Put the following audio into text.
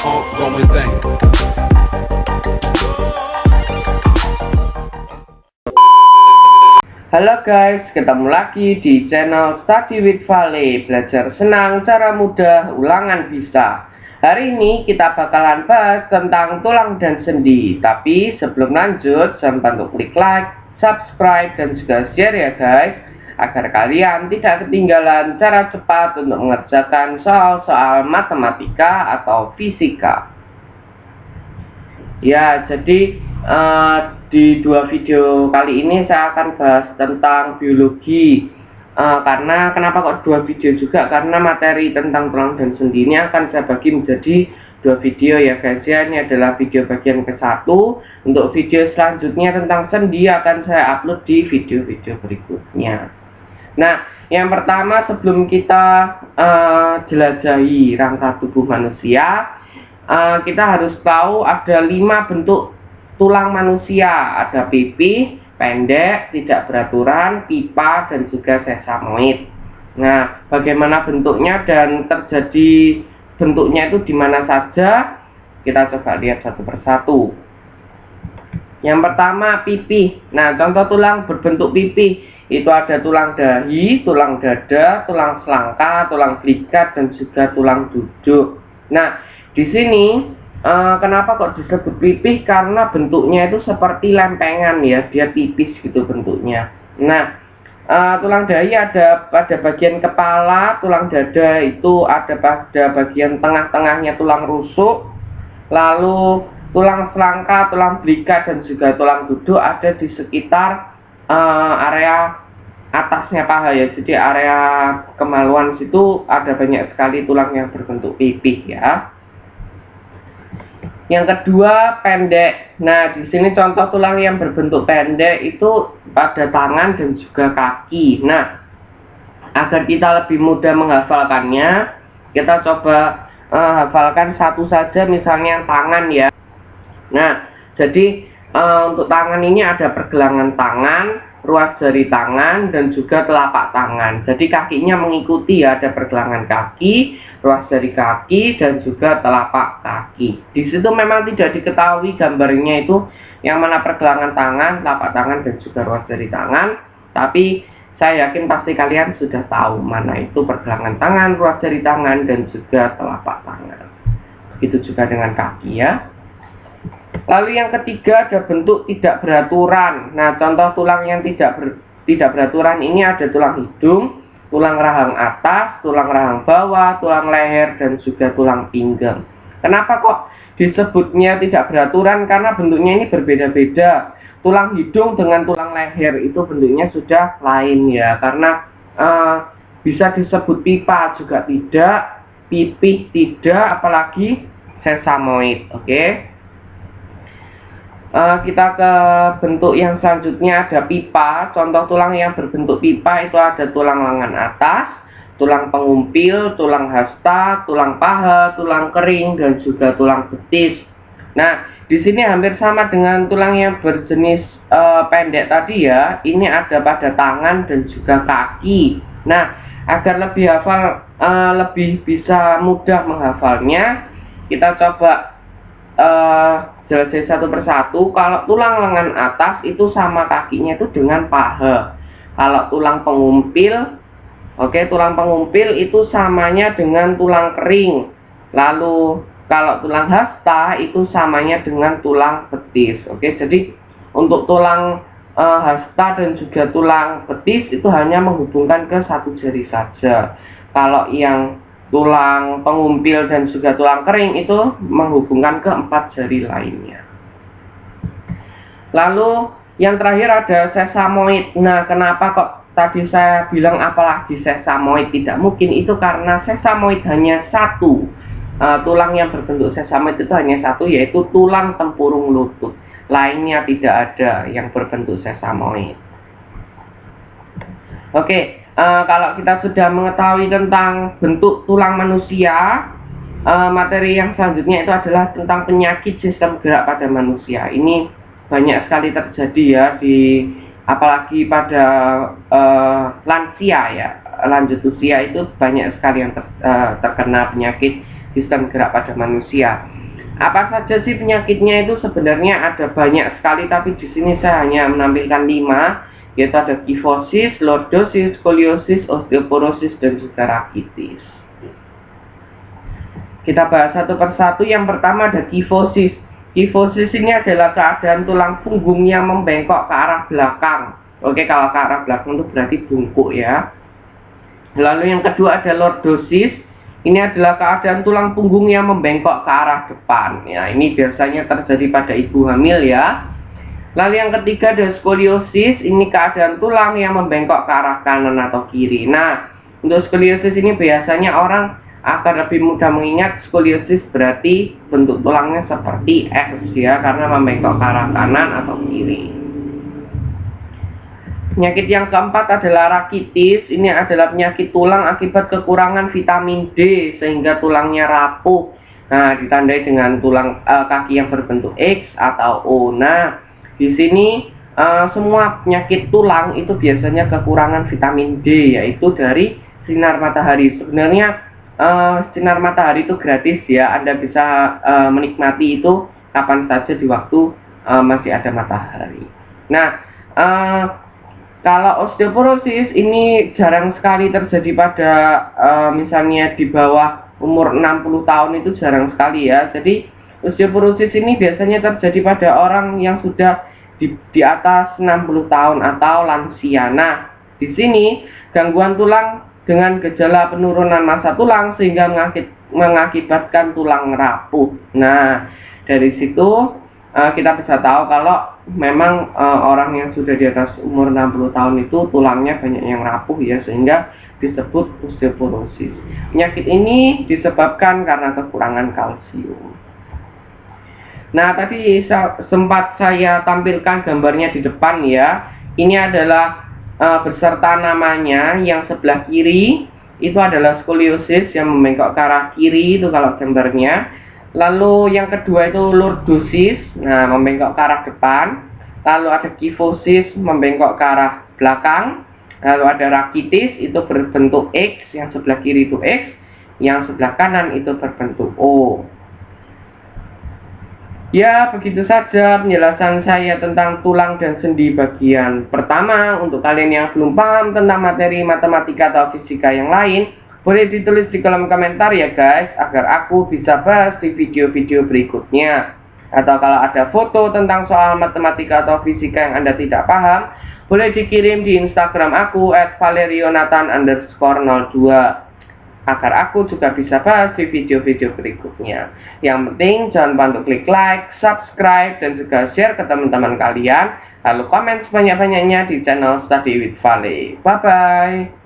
ongoing thing. Halo guys, ketemu lagi di channel Study with Vale. Belajar senang, cara mudah, ulangan bisa. Hari ini kita bakalan bahas tentang tulang dan sendi. Tapi sebelum lanjut, jangan lupa untuk klik like, subscribe, dan juga share ya guys, agar kalian tidak ketinggalan cara cepat untuk mengerjakan soal-soal matematika atau fisika. Ya, jadi di dua video kali ini saya akan bahas tentang biologi. Karena kenapa kok dua video juga? Karena materi tentang tulang dan sendi ini akan saya bagi menjadi dua video ya guys ya. Ini adalah video bagian ke-1. Untuk video selanjutnya tentang sendi akan saya upload di video-video berikutnya. Nah, yang pertama sebelum kita jelajahi rangka tubuh manusia, kita harus tahu ada 5 bentuk tulang manusia. Ada pipih, pendek, tidak beraturan, pipa, dan juga sesamoid. Nah, bagaimana bentuknya dan terjadi bentuknya itu di mana saja? Kita coba lihat satu persatu. Yang pertama, pipih. Nah, contoh tulang berbentuk pipih itu ada tulang dahi, tulang dada, tulang selangka, tulang belikat, dan juga tulang duduk. Nah, di sini kenapa kok disebut pipih? Karena bentuknya itu seperti lempengan ya, dia tipis gitu bentuknya. Nah, tulang dahi ada pada bagian kepala, tulang dada itu ada pada bagian tengah-tengahnya tulang rusuk, lalu tulang selangka, tulang belikat, dan juga tulang duduk ada di sekitar area atasnya paha ya. Jadi area kemaluan situ ada banyak sekali tulang yang berbentuk pipih ya. Yang kedua, pendek. Nah, di sini contoh tulang yang berbentuk pendek itu pada tangan dan juga kaki. Nah, agar kita lebih mudah menghafalkannya, kita coba hafalkan satu saja, misalnya tangan ya. Nah, jadi untuk tangan ini ada pergelangan tangan, ruas jari tangan, dan juga telapak tangan. Jadi kakinya mengikuti ya, ada pergelangan kaki, ruas jari kaki, dan juga telapak kaki. Di situ memang tidak diketahui gambarnya itu yang mana pergelangan tangan, telapak tangan, dan juga ruas jari tangan. Tapi saya yakin pasti kalian sudah tahu mana itu pergelangan tangan, ruas jari tangan, dan juga telapak tangan. Begitu juga dengan kaki ya. Lalu yang ketiga ada bentuk tidak beraturan. Nah, contoh tulang yang tidak beraturan ini ada tulang hidung, tulang rahang atas, tulang rahang bawah, tulang leher, dan juga tulang pinggang. Kenapa kok disebutnya tidak beraturan? Karena bentuknya ini berbeda-beda. Tulang hidung dengan tulang leher itu bentuknya sudah lain ya. Karena bisa disebut pipa juga tidak, pipih tidak, apalagi sesamoid. Oke. Kita ke bentuk yang selanjutnya ada pipa. Contoh tulang yang berbentuk pipa itu ada tulang lengan atas, tulang pengumpil, tulang hasta, tulang paha, tulang kering, dan juga tulang betis. Nah, di sini hampir sama dengan tulang yang berjenis pendek tadi ya. Ini ada pada tangan dan juga kaki. Nah, agar lebih lebih bisa mudah menghafalnya, kita coba jelasin satu persatu. Kalau tulang lengan atas itu sama kakinya itu dengan paha. Kalau tulang pengumpil, tulang pengumpil itu samanya dengan tulang kering. Lalu kalau tulang hasta itu samanya dengan tulang betis. Jadi untuk tulang hasta dan juga tulang betis itu hanya menghubungkan ke satu jari saja. Kalau yang tulang pengumpil dan juga tulang kering itu menghubungkan ke 4 jari lainnya. Lalu yang terakhir ada sesamoid. Nah, kenapa kok tadi saya bilang apalagi sesamoid? Tidak mungkin, itu karena sesamoid hanya satu. Tulang yang berbentuk sesamoid itu hanya satu, yaitu tulang tempurung lutut. Lainnya tidak ada yang berbentuk sesamoid. Kalau kita sudah mengetahui tentang bentuk tulang manusia, materi yang selanjutnya itu adalah tentang penyakit sistem gerak pada manusia. Ini banyak sekali terjadi ya, apalagi pada lansia ya, lanjut usia itu banyak sekali yang terkena penyakit sistem gerak pada manusia. Apa saja sih penyakitnya itu? Sebenarnya ada banyak sekali, tapi di sini saya hanya menampilkan 5, yaitu ada kifosis, lordosis, skoliosis, osteoporosis, dan juga rakitis. Kita bahas satu persatu. Yang pertama ada kifosis. Kifosis ini adalah keadaan tulang punggung yang membengkok ke arah belakang. Oke, kalau ke arah belakang itu berarti bungkuk ya. Lalu yang kedua ada lordosis. Ini adalah keadaan tulang punggung yang membengkok ke arah depan. Ya, ini biasanya terjadi pada ibu hamil ya. Lalu yang ketiga ada skoliosis. Ini keadaan tulang yang membengkok ke arah kanan atau kiri. Nah, untuk skoliosis ini biasanya orang akan lebih mudah mengingat skoliosis berarti bentuk tulangnya seperti X ya, karena membengkok ke arah kanan atau kiri. Penyakit yang keempat adalah rakitis. Ini adalah penyakit tulang akibat kekurangan vitamin D sehingga tulangnya rapuh. Nah, ditandai dengan tulang kaki yang berbentuk X atau O. Nah, di sini semua penyakit tulang itu biasanya kekurangan vitamin D, yaitu dari sinar matahari. Sebenarnya sinar matahari itu gratis ya. Anda bisa menikmati itu kapan saja di waktu masih ada matahari. Nah, kalau osteoporosis ini jarang sekali terjadi pada misalnya di bawah umur 60 tahun, itu jarang sekali ya. Jadi osteoporosis ini biasanya terjadi pada orang yang sudah di atas 60 tahun atau lansia. Nah, di sini gangguan tulang dengan gejala penurunan massa tulang sehingga mengakibatkan tulang rapuh. Nah, dari situ kita bisa tahu kalau memang orang yang sudah di atas umur 60 tahun itu tulangnya banyak yang rapuh ya, sehingga disebut osteoporosis. Penyakit ini disebabkan karena kekurangan kalsium. Nah, tadi sempat saya tampilkan gambarnya di depan ya. Ini adalah beserta namanya. Yang sebelah kiri itu adalah skoliosis yang membengkok ke arah kiri, itu kalau gambarnya. Lalu yang kedua itu lordosis, nah membengkok ke arah depan. Lalu ada kifosis, membengkok ke arah belakang. Lalu ada rakitis, itu berbentuk X, yang sebelah kiri itu X, yang sebelah kanan itu berbentuk O. Ya, begitu saja penjelasan saya tentang tulang dan sendi bagian pertama. Untuk kalian yang belum paham tentang materi matematika atau fisika yang lain, boleh ditulis di kolom komentar ya guys, agar aku bisa bahas di video-video berikutnya. Atau kalau ada foto tentang soal matematika atau fisika yang Anda tidak paham, boleh dikirim di Instagram aku @valerionathan_02, agar aku juga bisa bahas di video-video berikutnya. Yang penting jangan lupa untuk klik like, subscribe, dan juga share ke teman-teman kalian. Lalu komen sebanyak-banyaknya di channel Study with Vale. Bye-bye.